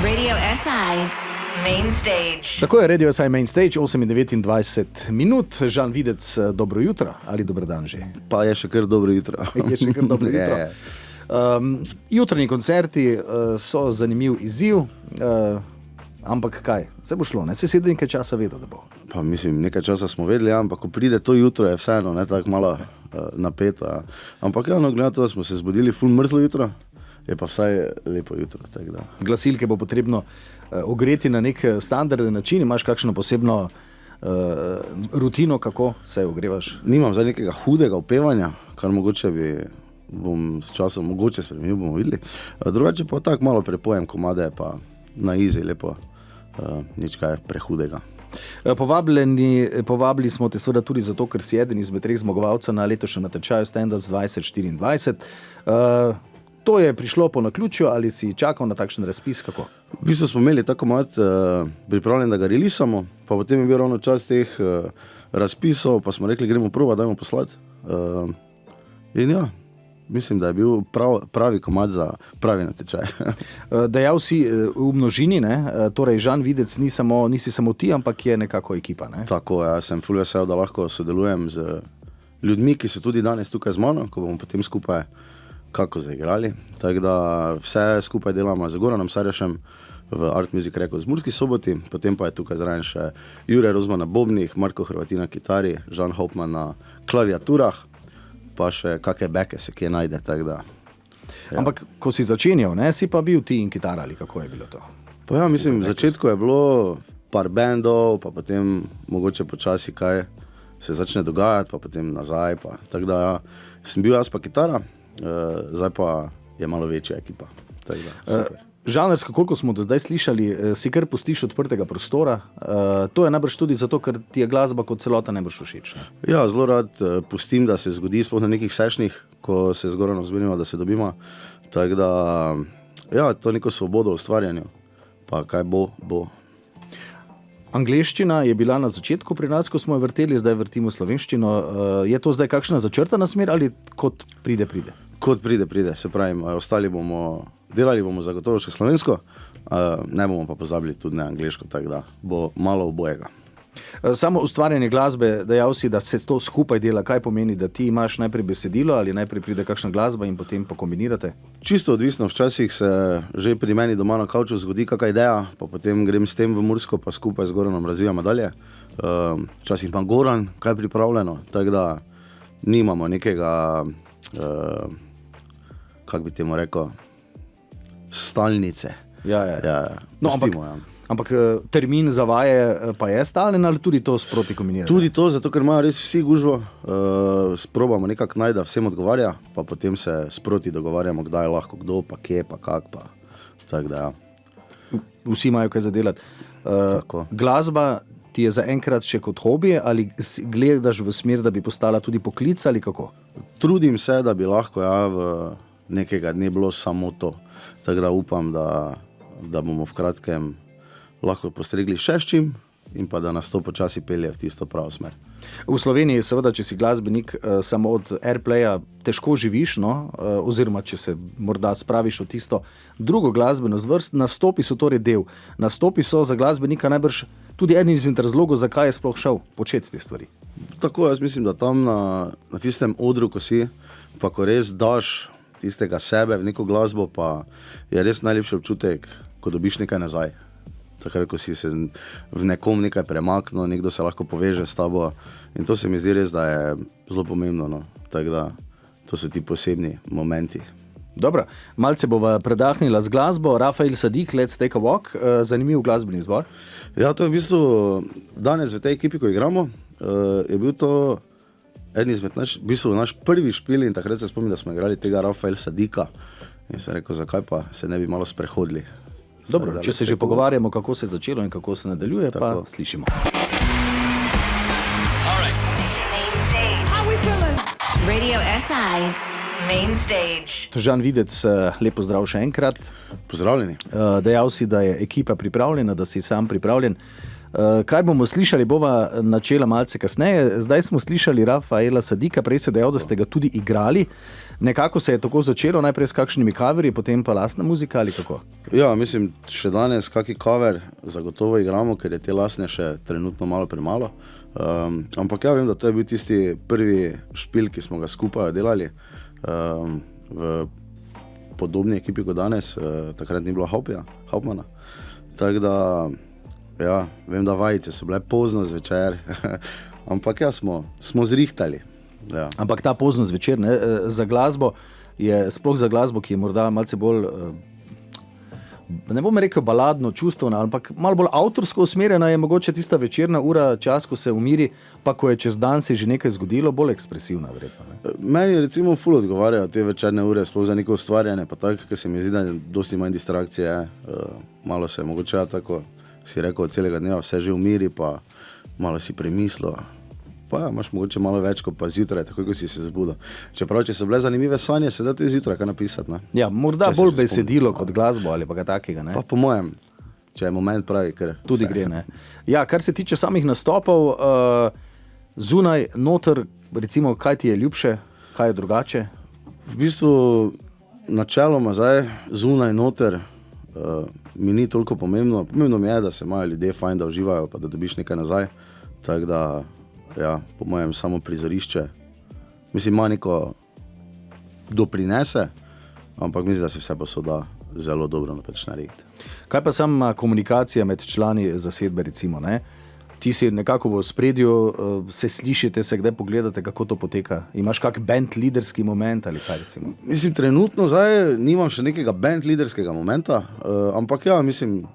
Radio SI Main Stage. Tako je Radio SI Main Stage, 8:29 minut. Žan Videc, dobro jutro ali dober dan že? Pa je še kar dobro jutro. Je še kar dobro jutro. Jutranji koncerti so zanimiv izziv, ampak kaj? Vse bo šlo, ne? Se sedaj nekaj časa vedel, da bo. Pa mislim, nekaj časa smo vedeli, ampak ko pride to jutro, je vseeno ne tako malo napeto. Ja. Ampak no, glede na to, da smo se zbudili ful mrzlo jutro, je pa vsaj lepo jutro. Tak, da. Glasilke bo potrebno ogreti na nek standarden način. Imaš kakšno posebno rutino, kako se ogrevaš? Nimam zdaj nekega hudega upevanja, kar mogoče bom s časom mogoče spremenil, bomo videli. Drugače pa tako malo prepojem komade, pa na easy, lepo, nič kaj prehudega. Povabili smo te seveda tudi zato, ker si eden izmed 3 zmagovalcev na letošnjem natečaju Stand-Ups 2024. To je prišlo po naključju ali si čakal na takšen razpis, kako? V bistvu smo imeli tako mat pripravljen, da ga releasamo, pa potem je bil ravno čas teh razpisov, pa smo rekli, gremo prova, dajmo poslati. In ja, mislim, da je bil pravi komad za pravi natečaj. Dejal si v množini, ne? Torej Žan Videc nisi samo ti, ampak je nekako ekipa, ne? Tako, ja, sem ful vesel, da lahko sodelujem z ljudmi, ki so tudi danes tukaj z mano, ko bomo potem skupaj kako zaigrali. Tako da vse skupaj delamo z Goranom Sarjašem v Art Music Records v Murski Soboti, potem pa je tukaj zraven še Jure Rozman na bobnih, Marko Hrvatin na kitari, Žan Hauptmann na klaviaturah, pa še kakšne beke se kje najde, tako da. Ja. Ampak ko si začenjal, ne, si pa bil ti in kitara ali kako je bilo to? Pa ja, mislim, v začetku je bilo par bandov, pa potem mogoče počasi kaj se začne dogajati, pa potem nazaj, pa tako da ja, sem bil jaz pa kitara, zdaj pa je malo večja ekipa. Tako da, super. Žanrsko, koliko smo do zdaj slišali, si kar pustiš odprtega prostora. To je najbrž tudi zato, ker ti je glasba kot celota najbrž všeč. Ne? Ja, zelo rad pustim, da se zgodi, sploh na nekih sešnih, ko se z Goranom zmenimo, da se dobimo. Tako da, ja, to neko svobodo v ustvarjanju. Pa kaj bo. Angleščina je bila na začetku pri nas, ko smo jo vrteli, zdaj vrtimo slovenščino. Je to zdaj kakšna začrtana smer ali kot pride? Kot pride, se pravim, delali bomo zagotovo še slovensko, ne bomo pa pozabili tudi na angleško, tako da bo malo obojega. Samo ustvarjanje glasbe, dejal si, da se to skupaj dela, kaj pomeni, da ti imaš najprej besedilo ali najprej pride kakšna glasba in potem pokombinirate? Čisto odvisno, včasih se že pri meni doma na kavču zgodi kakšna ideja, pa potem grem s tem v Mursko, pa skupaj z Goranom razvijamo dalje. Včasih pa Goran kaj pripravljeno, tako da nimamo nekega, kako bi temu rekel, stalnice. Ja. No, pustimo, ampak termin za vaje pa je stalen ali tudi to sproti kombinirate? Tudi to, zato ker imajo res vsi gužvo, sprobamo nekako najti, da vsem odgovarja, pa potem se sproti dogovarjamo, kdaj je lahko kdo, pa kje, pa kak, pa tako da ja. Vsi imajo kaj zadelati. Glasba ti je zaenkrat še kot hobi ali gledaš v smer, da bi postala tudi poklic ali kako? Trudim se, da bi lahko v nekega dne bilo samo to. Tako da upam, da bomo v kratkem lahko postregli še s čim in pa da nas to počasi pelje v tisto pravo smer. V Sloveniji seveda, če si glasbenik, samo od airplaya težko živiš, no? Oziroma, če se morda spraviš v tisto drugo glasbeno zvrst, nastopi so torej del. Nastopi so za glasbenika najbrž tudi eden izmed razlogov, zakaj je sploh šel početi te stvari. Tako, jaz mislim, da tam na tistem odru, ko si, pa ko res daš tistega sebe v neko glasbo, pa je res najlepši občutek, ko dobiš nekaj nazaj. Takrat, ko si se v nekom nekaj premaknil, nekdo se lahko poveže s tabo in to se mi zdi res, da je zelo pomembno. No. Tako da, to so ti posebni momenti. Dobro, malce bova predahnila z glasbo. Rafael Sadik, Let's Take a Walk, zanimiv glasbeni zbor. Ja, to je v bistvu danes v tej ekipi, ko igramo, je bil to eden izmed naš prvi špil in takrat se spomnim, da smo igrali tega Rafael Sadika in sem rekel, zakaj pa se ne bi malo sprehodili. Dobro, če se že pogovarjamo, kako se je začelo in kako se nadaljuje, tako. Pa slišimo. Radio SI Main Stage. Žan Videc, lepo zdrav še enkrat. Pozdravljeni. Dejal si, da je ekipa pripravljena, da si sam pripravljen. Kaj bomo slišali, bova načela malce kasneje. Zdaj smo slišali Rafaela Sadika, prej se dejal, da ste ga tudi igrali. Nekako se je tako začelo, najprej s kakšnimi coverji, potem pa lastna muzika ali kako? Ja, mislim, še danes kaki cover zagotovo igramo, ker je te lastne še trenutno malo premalo. Ampak ja, vem, da to je bil tisti prvi špil, ki smo ga skupaj delali v podobni ekipi kot danes. Takrat ni bilo Hauptmana. Tako da, ja, vem, da vajice so bile pozno zvečer, ampak ja, smo zrihtali. Ja. Ampak ta pozno zvečer, ne, za glasbo je, sploh za glasbo, ki je morda malce bolj, ne bom rekel baladno, čustvena, ampak malo bolj avtorsko usmerjena, je mogoče tista večerna ura, čas, ko se umiri, pa ko je čez dan se že nekaj zgodilo, bolj ekspresivna verjetno. Ne? Meni recimo ful odgovarjajo te večerne ure, sploh za neko ustvarjanje, pa tako, ker se mi zdi, da je dosti manj distrakcije, malo se mogoče tako, si rekel, od celega dneva vse že umiri, pa malo si premislil. Pa ja, imaš mogoče malo več, kot pa zjutraj, tako ko si se zbudil. Čeprav, če so bile zanimive sanje, se da tudi zjutraj kaj napisati. Ne? Ja, morda bolj besedilo kot glasbo ali pa ga takega. Ne? Pa po mojem, če je moment pravi, ker tudi vse gre. Ne? Ja, kar se tiče samih nastopov, zunaj, noter, recimo, kaj ti je ljubše, kaj je drugače? V bistvu, načeloma zdaj, zunaj, noter, mi ni toliko pomembno. Pomembno mi je, da se imajo ljudje fajn, da uživajo, pa da dobiš nekaj nazaj. Tako da, ja, po mojem samo prizorišče, mislim, ima neko doprinese, ampak mislim, da se vse posoda zelo dobro narediti. Kaj pa sama komunikacija med člani zasedbe, recimo, ne? Ti si nekako v ospredju, se slišite, se kdaj pogledate, kako to poteka? Imaš kak band liderski moment ali kaj, recimo? Mislim, trenutno zdaj nimam še nekega band liderskega momenta, ampak ja, mislim,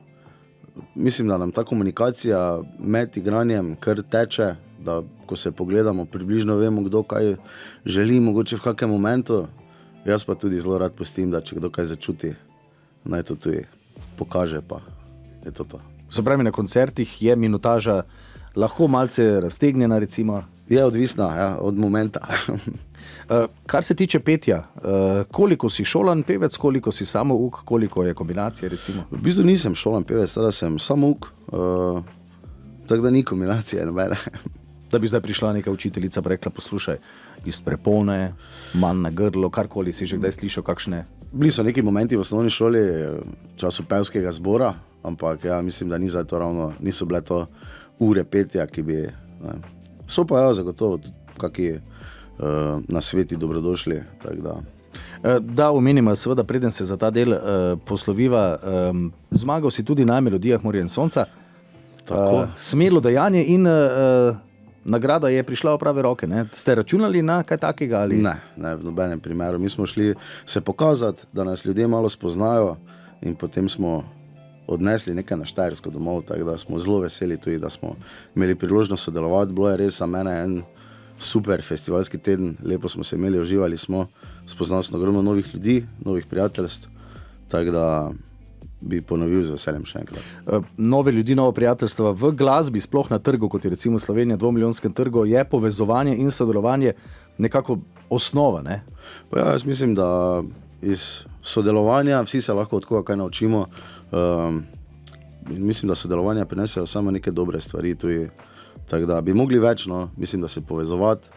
da nam ta komunikacija med igranjem kar teče, da ko se pogledamo, približno vemo, kdo kaj želi, mogoče v kakem momentu. Jaz pa tudi zelo rad pustim, da če kdo kaj začuti, naj to tudi pokaže, pa je to. Se pravi, na koncertih je minutaža lahko malce raztegnjena, recimo? Je odvisna, ja, od momenta. Kar se tiče petja, koliko si šolan pevec, koliko si samouk, koliko je kombinacije, recimo? V bistvu nisem šolan pevec, teda sem samouk, tako da ni kombinacije nobene. Da bi zdaj prišla neka učiteljica, pa rekla, poslušaj, iz prepone, manj na grlo, karkoli si že kdaj slišal, kakšne? Bili so neki momenti v osnovni šoli, v času pevskega zbora, ampak ja, mislim, da niso bile to ure petja, ki bi, ne. So pa ja, zagotovo kaki nasveti dobrodošli, tako da. Da omenimo, seveda, preden se za ta del posloviva, zmagal si tudi na Melodijah morja in sonca. Tako. Smelo dejanje in nagrada je prišla v prave roke, ne? Ste računali na kaj takega? Ali? Ne, v nobenem primeru. Mi smo šli se pokazati, da nas ljudje malo spoznajo in potem smo odnesli nekaj na Štajersko domov, tako da smo zelo veseli tudi, da smo imeli priložnost sodelovati. Bilo je res za mene en super festivalski teden, lepo smo se imeli, uživali smo, spoznali smo ogromno novih ljudi, novih prijateljstv, tako da bi ponovil z veseljem še enkrat. Nove ljudi, novo prijateljstva v glasbi, sploh na trgu, kot je recimo Slovenija, 2-milijonskem trgu, je povezovanje in sodelovanje nekako osnova, ne? Ja, jaz mislim, da iz sodelovanja vsi se lahko od koga kaj naučimo. Mislim, da sodelovanja prinesejo samo neke dobre stvari tudi, tako da bi mogli več, no, mislim, da se povezovati,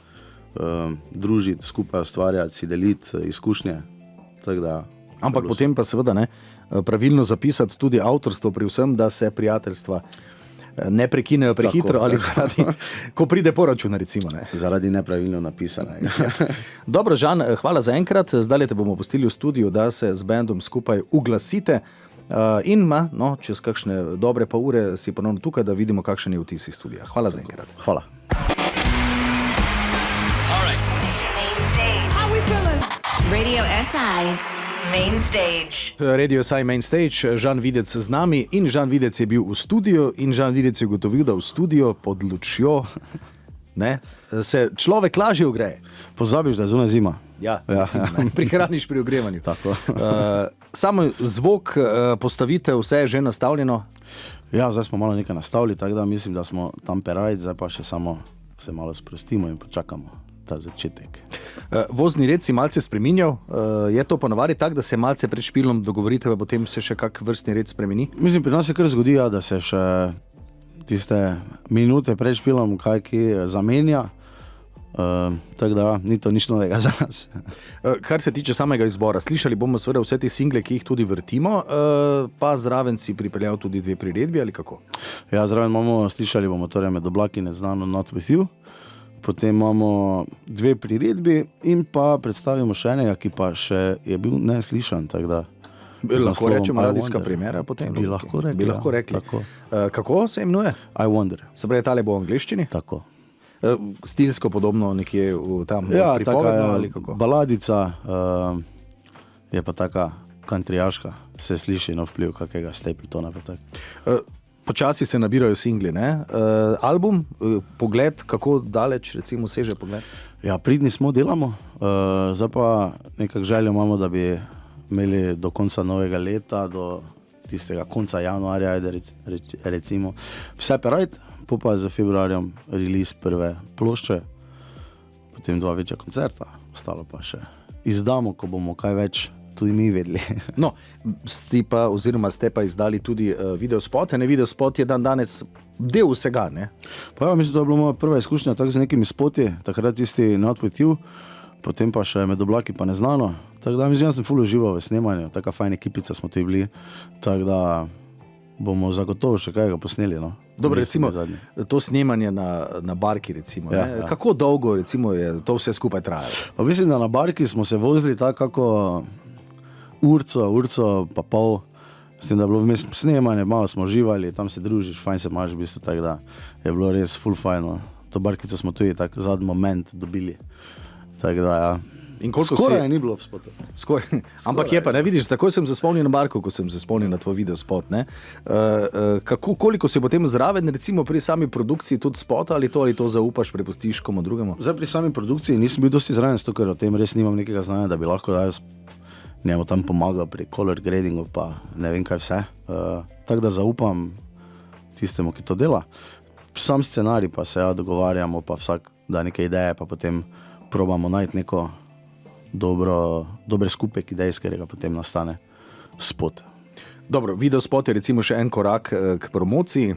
družiti, skupaj ustvarjati, si deliti izkušnje, tako da. Ampak potem pa seveda ne, pravilno zapisati tudi avtorstvo pri vsem, da se prijateljstva ne prekinejo prehitro ali zaradi, ko pride poračuna, recimo. Ne. Zaradi nepravilno napisane. Dobro, Žan, hvala za enkrat. Zdaj te bomo pustili v studiu, da se z bandom skupaj uglasite in čez kakšne dobre pa ure si ponovno tukaj, da vidimo, kakšen je vtis iz studija. Hvala za enkrat. Hvala. Radio SI Main Stage. Radio SI Main Stage, Žan Videc z nami in Žan Videc je bil v studiu in Žan Videc je ugotovil, da v studio pod lučjo se človek lažje ogreje. Pozabiš, da je zunaj zima. Ja. Prihraniš pri ogrevanju. Tako. Samo zvok, postavitev, vse je že nastavljeno? Ja, zdaj smo malo nekaj nastavili, tako da mislim, da smo tam perajt, zdaj pa še samo se malo sprostimo in počakamo ta začetek. Vozni red si malce spreminjal, je to ponavadi tak, da se malce pred špilom dogovorite, pa potem se še kak vrstni red spremeni? Mislim, pri nas se kar zgodi, da se še tiste minute pred špilom kaj ki zamenja. Tako da ni to nič novega za nas. Kar se tiče samega izbora, slišali bomo seveda vse te single, ki jih tudi vrtimo, pa zraven si pripeljal tudi 2 priredbi ali kako? Ja, zraven slišali bomo torej Med oblaki neznano Not With You, potem imamo 2 priredbi in pa predstavimo še enega, ki pa še je bil neslišan, tako da lahko rečemo radijska premiera potem? Bi lahko rekli. Tako. Kako se imenuje? I Wonder. Se pravi, tale bo v angleščini? Tako. Stilsko podobno nekje tam pripovedno ali kako? Baladica, je pa taka kantrijaška, se sliši vpliv kakega Stapletona. Počasi se nabirajo singli, ne? Album, pogled, kako daleč recimo seže pogled? Ja, pridni smo, delamo, zdaj pa nekak željo imamo, da bi imeli do konca novega leta, do tistega konca januarja, recimo, vse perajt, pa za februarjem release prve plošče, potem 2 večja koncerta, ostalo pa še izdamo, ko bomo kaj več tudi mi vedeli. No, ste pa izdali tudi videospote, videospot je danes del vsega, ne? Pa ja, mislim, to je bila moja prva izkušnja tako z nekimi spoti, takrat tisti Not With You, potem pa še Med oblaki pa neznano, tako da mislim, sem ful užival v snemanju, taka fajn ekipica smo tudi bili, tako da bomo zagotovo še kaj posneli, no. Dobro, recimo, to snemanje na barki, recimo, ja, ne? Kako dolgo, recimo, je to vse skupaj trajalo? Pa mislim, da na barki smo se vozili tako kako urco pa pol, s tem, da je bilo vmes snemanje, malo smo uživali, tam se družiš, fajn se imaš, v bistvu, tako da je bilo res ful fajno. To barkico smo tudi tak zadnji moment dobili, tako da ja. Skoraj ni bilo v spotu. Ampak je pa, ne vidiš, takoj sem se spomnil na barko, ko sem se spomnil na tvoj videospot, ne? Koliko si potem zraven, recimo pri sami produkciji tudi spota, ali to zaupaš, prepustiš komu drugemu? Zdaj pri sami produkciji nisem bil dosti zraven, ker o tem res nimam nekega znanja, da bi lahko jaz njemu tam pomagal pri color gradingu, pa ne vem kaj vse. Tako da zaupam tistemu, ki to dela. Sam scenarij pa se dogovarjamo, pa vsak da neke ideje, pa potem probamo najti neko dober skupek idej, iz katerega potem nastane spot. Dobro, videospot je recimo še en korak k promociji.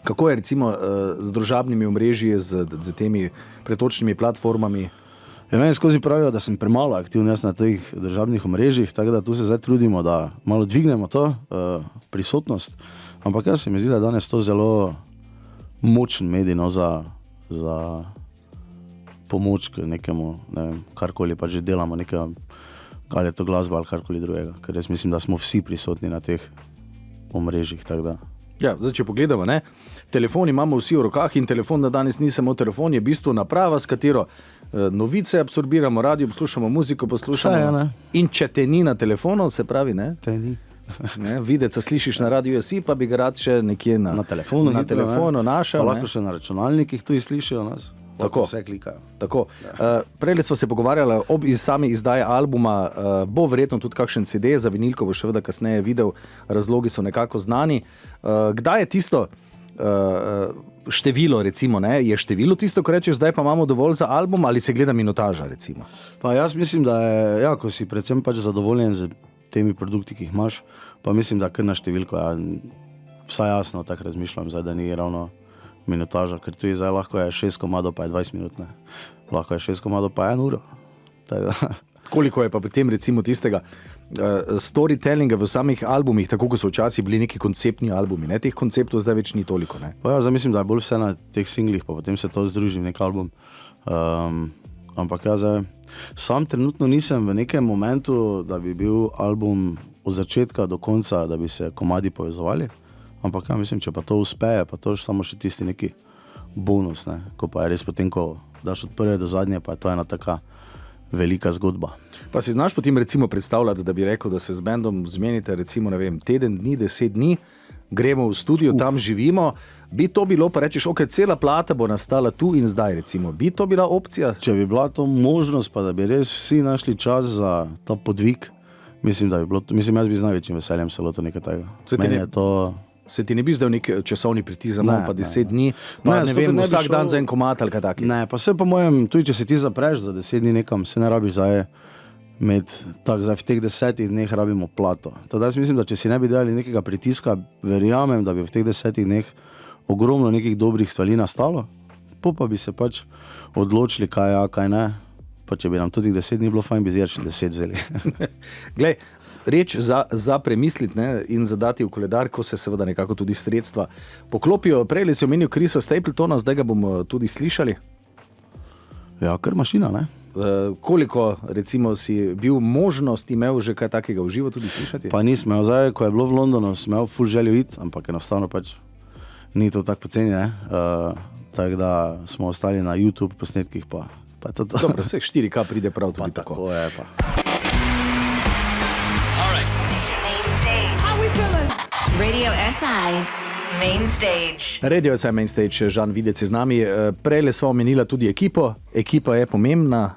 Kako je recimo z družabnimi omrežji, z temi pretočnimi platformami? Ja, meni skozi pravijo, da sem premalo aktivn jaz na teh državnih omrežjih, tako da tu se zdaj trudimo, da malo dvignemo to prisotnost, ampak jaz se mi zdi, da danes to zelo močen medij, no, za pomoč k nekemu, ne vem, karkoli pa že delamo, nekaj, ali je to glasba ali karkoli drugega, ker jaz mislim, da smo vsi prisotni na teh omrežjih, tako da. Ja, zdaj, če pogledamo, ne, telefon imamo vsi v rokah in telefon na danes ni samo telefon, je v bistvu naprava, s katero novice absorbiramo, radio poslušamo, muziko poslušamo. Vse, ne? In če te ni na telefonu, se pravi, ne? Te ni. Videca slišiš na radiju SI, pa bi ga rad še nekje na telefonu našel. Pa lahko še na računalnikih tudi slišijo nas. Tako, vse klikajo. Tako. Prej smo se pogovarjali ob sami izdaji albuma, bo verjetno tudi kakšen CD, za vinilko bo še kasneje videl, razlogi so nekako znani. Kdaj je tisto število, recimo, ne? Je število tisto, ko rečeš, zdaj pa imamo dovolj za album, ali se gleda minutaža, recimo? Pa jaz mislim, da je, ja, ko si predvsem pač zadovoljen z temi produkti, ki jih imaš, pa mislim, da kar na številko, ja, vsaj jasno tako razmišljam, zdaj, da ni ravno minutaža, ker tu je zdaj lahko je 6 komadov pa je 20 minut, ne. Lahko je 6 komadov pa je 1 uro. Koliko je pa pri tem recimo tistega storytellinga v samih albumih, tako kot so včasih bili neki konceptni albumi, ne? Teh konceptov zdaj več ni toliko, ne? Pa ja, zdaj mislim, da je bolj vse na teh singlih, pa potem se to združi v nek album. Ampak ja, zdaj, sam trenutno nisem v nekem momentu, da bi bil album od začetka do konca, da bi se komadi povezovali. Ampak ja, mislim, če pa to uspeje, pa to je samo še tisti neki bonus, ne? Ko pa je res potem, ko daš od prve do zadnje, pa je to ena taka velika zgodba. Pa si znaš potem recimo predstavljati, da bi rekel, da se z bendom zmenite recimo, ne vem, teden dni, 10 dni, gremo v studio, tam živimo, bi to bilo, pa rečeš, ok, cela plata bo nastala tu in zdaj, recimo, bi to bila opcija? Če bi bila to možnost, pa da bi res vsi našli čas za ta podvig, mislim, da bi bilo to, mislim, jaz bi z največjim veseljem se lotil nekaj tega. Se ti ne bi zdaj nek časovni pritisk, pa 10 dni, pa ne vem, vsak dan za en komad ali kaj taki? Ne, pa se po mojem, tudi če se ti zapreš za 10 dni nekam, se ne rabiš zdaj v teh 10 dneh rabimo plato. Teda jaz mislim, da če si ne bi delali nekega pritiska, verjamem, da bi v teh 10 dneh ogromno nekih dobrih stvari nastalo, pa bi se pač odločili, kaj ja, kaj ne. Pa če bi nam tudi 10 ni bilo fajn, bi zdaj še 10 vzeli. Glej, reč za premisliti, ne, in zadati v koledar, ko se seveda nekako tudi sredstva poklopijo. Prej si omenil Chrisa Stapletona, zdaj ga bomo tudi slišali. Ja, kar mašina, ne? Koliko, recimo, si bil možnost imel že kaj takega v živo tudi slišati? Pa nisem imel, zdaj, ko je bilo v Londonu, sem imel ful željo iti, ampak enostavno pač ni to tako poceni, ne? Tako da smo ostali na YouTube posnetkih, pa je to. Dobro, vseh 4K pride prav tudi Pa tako. tako je pa. Radio SI Main Stage. Radio SI Main Stage, Žan Videc je z nami. Prejle sva omenila tudi ekipo. Ekipa je pomembna,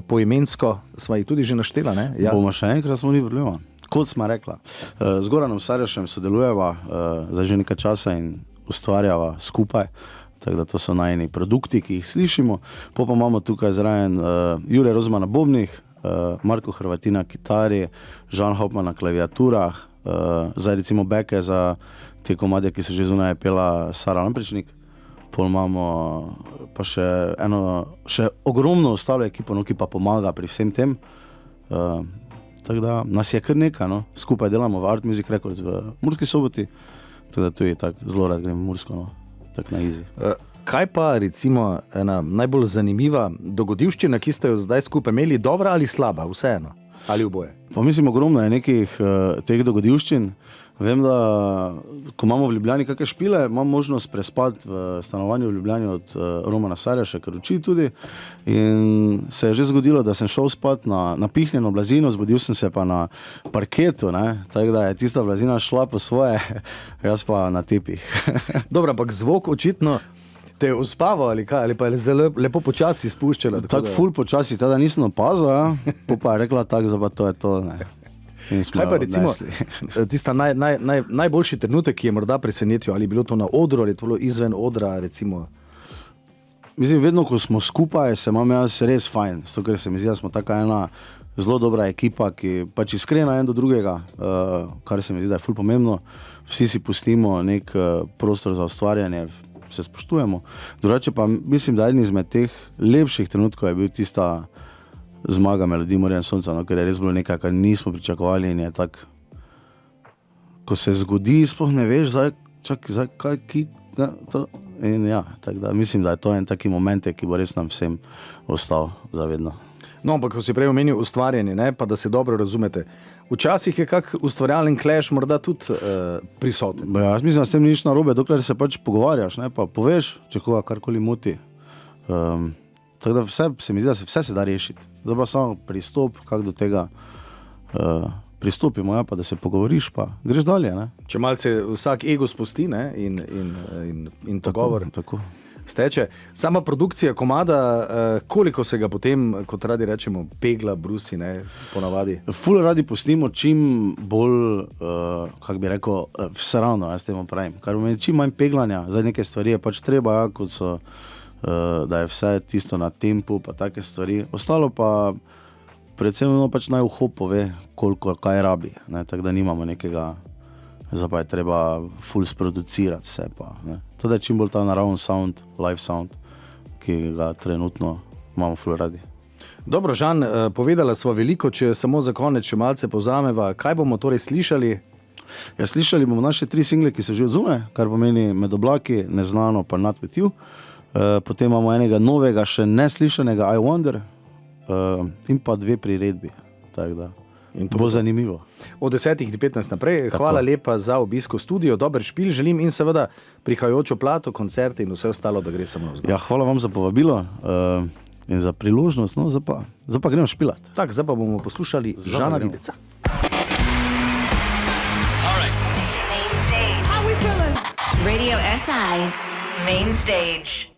poimensko sva jih tudi že naštela, ne? Ja. Bomo še enkrat, smo ni problema. Kot smo rekla, z Goranom Sarjašem sodelujeva za že nekaj časa in ustvarjava skupaj. Tako da to so najni produkti, ki jih slišimo. Pa imamo tukaj zraven Jure Rozman na bobnih, Marko Hrvatin na kitari, Žan Hauptmann na klaviaturah, zdaj recimo beke za te komade, ki so že zunaj pela Sara Lampričnik. Pol imamo pa še ogromno ostalo ekipo, no, ki pa pomaga pri vsem tem. Tako da nas je kar nekaj, no. Skupaj delamo v Art Music Records v Murski Soboti. Tako da tu je tako zelo rad grem v Mursko, no. Tako na easy. Kaj pa recimo ena najbolj zanimiva dogodivščina, ki ste jo zdaj skupaj imeli, dobra ali slaba, vseeno? Ali oboje? Pa mislim, ogromno je nekih teh dogodivščin. Vem, da ko imamo v Ljubljani kakšne špile, imam možnost prespati v stanovanju v Ljubljani od Romana Sarjaša, ker uči tudi. In se je že zgodilo, da sem šel spat na napihnjeno blazino, zbudil sem se pa na parketu, ne? Tako da je tista blazina šla po svoje, jaz pa na tepih. Dobro, ampak zvok očitno te je uspaval ali kaj, ali pa je zelo lepo počasi spuščala. Tako ful počasi, teda nisem opazil, ja? Pa je rekla tako, da to je to, ne. Kaj pa recimo tista najboljši trenutek, ki je morda presenetil, ali je bilo to na odru, ali je to bilo izven odra, recimo? Mislim, vedno, ko smo skupaj, se imam jaz res fajn, zato ker se mi zdi, da smo taka ena zelo dobra ekipa, ki pač iskrena en do drugega, kar se mi zdi, da je ful pomembno. Vsi si pustimo nek prostor za ustvarjanje, se spoštujemo. Drugače pa mislim, da eden izmed teh lepših trenutkov je bil tista zmaga Melodij morja in sonca, no, ker je res bilo nekaj, kar nismo pričakovali in je tak, ko se zgodi, sploh ne veš, kaj, to, in ja, tako da mislim, da je to en taki moment, ki bo res nam vsem ostal zavedno. No, ampak ko si prej omenil ustvarjanje, ne, pa da se dobro razumete, včasih je kak ustvarjalen clash morda tudi prisoten. Ja, jaz mislim, da s tem nič narobe, dokler se pač pogovarjaš, ne, pa poveš, če koga karkoli moti. Tako da vse se mi zdi, da vse se da rešiti. Zdaj pa samo pristop, kako do tega pristopimo, ja, pa da se pogovoriš, pa greš dalje, ne. Če malce vsak ego spusti, ne, in pogovor tako steče. Sama produkcija komada, koliko se ga potem, kot radi rečemo, pegla, brusi, ne, ponavadi? Ful radi pustimo čim bolj, kako bi rekel, vsravno, jaz temu pravim. Kar pomeni čim manj peglanja, zdaj neke stvari je pač treba, ja, kot so, da je vse tisto na tempu, pa take stvari. Ostalo pa predvsem pač naj uho pove, koliko kaj rabi, ne, tako da nimamo nekega, zdaj pa je treba ful sproducirati vse pa, ne. Teda čim bolj ta naraven sound, live sound, ki ga trenutno imamo ful radi. Dobro, Žan, povedala sva veliko, če samo za konec še malce povzameva, kaj bomo torej slišali? Ja, slišali bomo naše 3 single, ki so že odzune, kar pomeni Med oblaki, Neznano pa Not with you. Potem imamo enega novega, še neslišanega I Wonder, in pa 2 priredbi, tako da in to bo zanimivo. Od 10 do 15 naprej. Tako. Hvala lepa za obisko v studio, dober špil želim in seveda prihajajočo plato, koncerte in vse ostalo, da gre samo vzgor. Ja, hvala vam za povabilo in za priložnost, no, zdaj pa gremo špilat. Tak, zdaj pa bomo poslušali Žana Videca. Radio SI Main Stage.